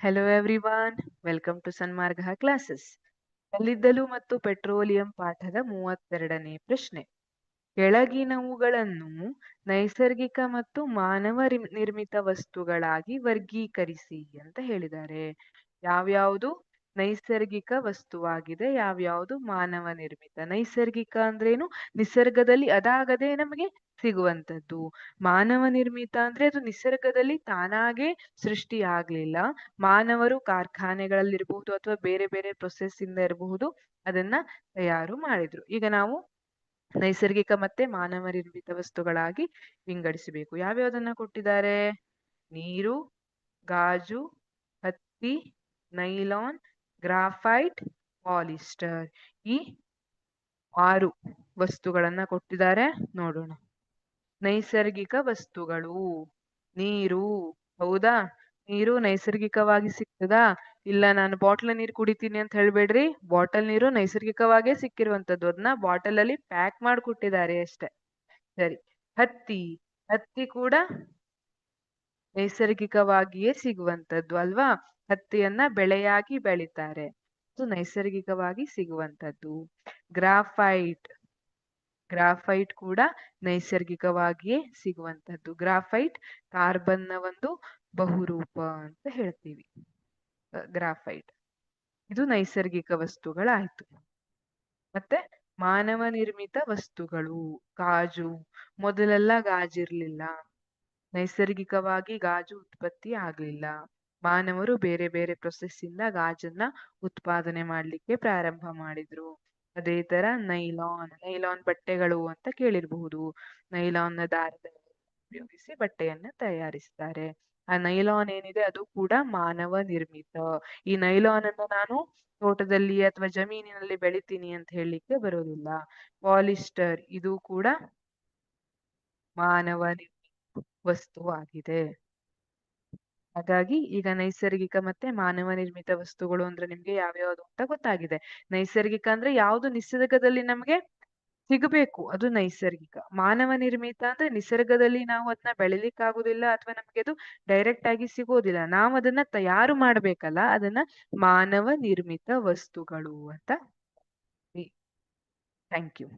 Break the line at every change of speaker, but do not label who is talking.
Hello everyone, welcome to Sanmarga classes. ಕಲ್ಲಿದ್ದಲು ಮತ್ತು petroleum ಪಾಠದ 32ನೇ ಪ್ರಶ್ನೆ. ಕೆಳಗಿನವುಗಳನ್ನು ನೈಸರ್ಗಿಕ ಮತ್ತು ಮಾನವ ನಿರ್ಮಿತ ವಸ್ತುಗಳಾಗಿ ವರ್ಗೀಕರಿಸಿ ಅಂತ ಹೇಳಿದ್ದಾರೆ. ಯಾವ್ಯಾವುದು ನೈಸರ್ಗಿಕ ವಸ್ತುವಾಗಿದೆ, ಯಾವ್ಯಾವುದು ಮಾನವ ನಿರ್ಮಿತ. ನೈಸರ್ಗಿಕ ಅಂದ್ರೇನು? ನಿಸರ್ಗದಲ್ಲಿ ಅದಾಗದೆ ನಮಗೆ ಸಿಗುವಂತದ್ದು. ಮಾನವ ನಿರ್ಮಿತ ಅಂದ್ರೆ ಅದು ನಿಸರ್ಗದಲ್ಲಿ ತಾನಾಗೆ ಸೃಷ್ಟಿ ಆಗ್ಲಿಲ್ಲ. ಮಾನವರು ಕಾರ್ಖಾನೆಗಳಲ್ಲಿರಬಹುದು ಅಥವಾ ಬೇರೆ ಬೇರೆ ಪ್ರೊಸೆಸ್ ಇಂದ ಇರಬಹುದು, ಅದನ್ನ ತಯಾರು ಮಾಡಿದ್ರು. ಈಗ ನಾವು ನೈಸರ್ಗಿಕ ಮತ್ತೆ ಮಾನವ ನಿರ್ಮಿತ ವಸ್ತುಗಳಾಗಿ ವಿಂಗಡಿಸಬೇಕು. ಯಾವ್ಯಾವ್ದನ್ನ ಕೊಟ್ಟಿದ್ದಾರೆ? ನೀರು, ಗಾಜು, ಹತ್ತಿ, ನೈಲಾನ್, ಗ್ರಾಫೈಟ್, ಪಾಲಿಸ್ಟರ್. ಈ 6 ವಸ್ತುಗಳನ್ನ ಕೊಟ್ಟಿದ್ದಾರೆ. ನೋಡೋಣ. ನೈಸರ್ಗಿಕ ವಸ್ತುಗಳು. ನೀರು, ಹೌದಾ? ನೀರು ನೈಸರ್ಗಿಕವಾಗಿ ಸಿಗ್ತದಾ? ಇಲ್ಲ, ನಾನು ಬಾಟಲ್ ನೀರು ಕುಡಿತೀನಿ ಅಂತ ಹೇಳ್ಬೇಡ್ರಿ. ಬಾಟಲ್ ನೀರು ನೈಸರ್ಗಿಕವಾಗೇ ಸಿಕ್ಕಿರುವಂತದ್ದು. ಅದನ್ನ ಬಾಟಲ್ ಅಲ್ಲಿ ಪ್ಯಾಕ್ ಮಾಡಿಕೊಟ್ಟಿದ್ದಾರೆ ಅಷ್ಟೆ. ಸರಿ. ಹತ್ತಿ, ಹತ್ತಿ ಕೂಡ ನೈಸರ್ಗಿಕವಾಗಿಯೇ ಸಿಗುವಂತದ್ದು ಅಲ್ವಾ? ಹತ್ತಿಯನ್ನ ಬೆಳೆಯಾಗಿ ಬೆಳಿತಾರೆ, ಅದು ನೈಸರ್ಗಿಕವಾಗಿ ಸಿಗುವಂತದ್ದು. ಗ್ರಾಫೈಟ್, ಗ್ರಾಫೈಟ್ ಕೂಡ ನೈಸರ್ಗಿಕವಾಗಿಯೇ ಸಿಗುವಂತದ್ದು. ಗ್ರಾಫೈಟ್ ಕಾರ್ಬನ್ನ ಒಂದು ಬಹುರೂಪ ಅಂತ ಹೇಳ್ತೀವಿ. ಗ್ರಾಫೈಟ್ ಇದು ನೈಸರ್ಗಿಕ ವಸ್ತುಗಳಾಯ್ತು. ಮತ್ತೆ ಮಾನವ ನಿರ್ಮಿತ ವಸ್ತುಗಳು. ಗಾಜು, ಮೊದಲೆಲ್ಲ ಗಾಜಿರ್ಲಿಲ್ಲ, ನೈಸರ್ಗಿಕವಾಗಿ ಗಾಜು ಉತ್ಪತ್ತಿ ಆಗ್ಲಿಲ್ಲ. ಮಾನವರು ಬೇರೆ ಬೇರೆ ಪ್ರೊಸೆಸ್ ಇಂದ ಗಾಜನ್ನ ಉತ್ಪಾದನೆ ಮಾಡ್ಲಿಕ್ಕೆ ಪ್ರಾರಂಭ ಮಾಡಿದ್ರು. ಅದೇ ತರ ನೈಲಾನ್, ನೈಲಾನ್ ಬಟ್ಟೆಗಳು ಅಂತ ಕೇಳಿರ್ಬಹುದು. ನೈಲಾನ್ ನ ದಾರವನ್ನು ಉಪಯೋಗಿಸಿ ಬಟ್ಟೆಯನ್ನ ತಯಾರಿಸ್ತಾರೆ. ಆ ನೈಲಾನ್ ಏನಿದೆ ಅದು ಕೂಡ ಮಾನವ ನಿರ್ಮಿತ. ಈ ನೈಲಾನ್ ಅನ್ನು ನಾನು ತೋಟದಲ್ಲಿ ಅಥವಾ ಜಮೀನಿನಲ್ಲಿ ಬೆಳಿತೀನಿ ಅಂತ ಹೇಳಲಿಕ್ಕೆ ಬರೋದಿಲ್ಲ. ಪಾಲಿಸ್ಟರ್, ಇದು ಕೂಡ ಮಾನವ ನಿರ್ಮಿತ ವಸ್ತುವಾಗಿದೆ. ಹಾಗಾಗಿ ಈಗ ನೈಸರ್ಗಿಕ ಮತ್ತೆ ಮಾನವ ನಿರ್ಮಿತ ವಸ್ತುಗಳು ಅಂದ್ರೆ ನಿಮ್ಗೆ ಯಾವ್ಯಾವ್ದು ಅಂತ ಗೊತ್ತಾಗಿದೆ. ನೈಸರ್ಗಿಕ ಅಂದ್ರೆ ಯಾವ್ದು ನಿಸರ್ಗದಲ್ಲಿ ನಮ್ಗೆ ಸಿಗಬೇಕು, ಅದು ನೈಸರ್ಗಿಕ. ಮಾನವ ನಿರ್ಮಿತ ಅಂದ್ರೆ ನಿಸರ್ಗದಲ್ಲಿ ನಾವು ಅದನ್ನ ಬೆಳಿಲಿಕ್ಕಾಗುದಿಲ್ಲ ಅಥವಾ ನಮ್ಗೆ ಅದು ಡೈರೆಕ್ಟ್ ಆಗಿ ಸಿಗೋದಿಲ್ಲ, ನಾವು ಅದನ್ನ ತಯಾರು ಮಾಡ್ಬೇಕಲ್ಲ, ಅದನ್ನ ಮಾನವ ನಿರ್ಮಿತ ವಸ್ತುಗಳು ಅಂತ. Thank you.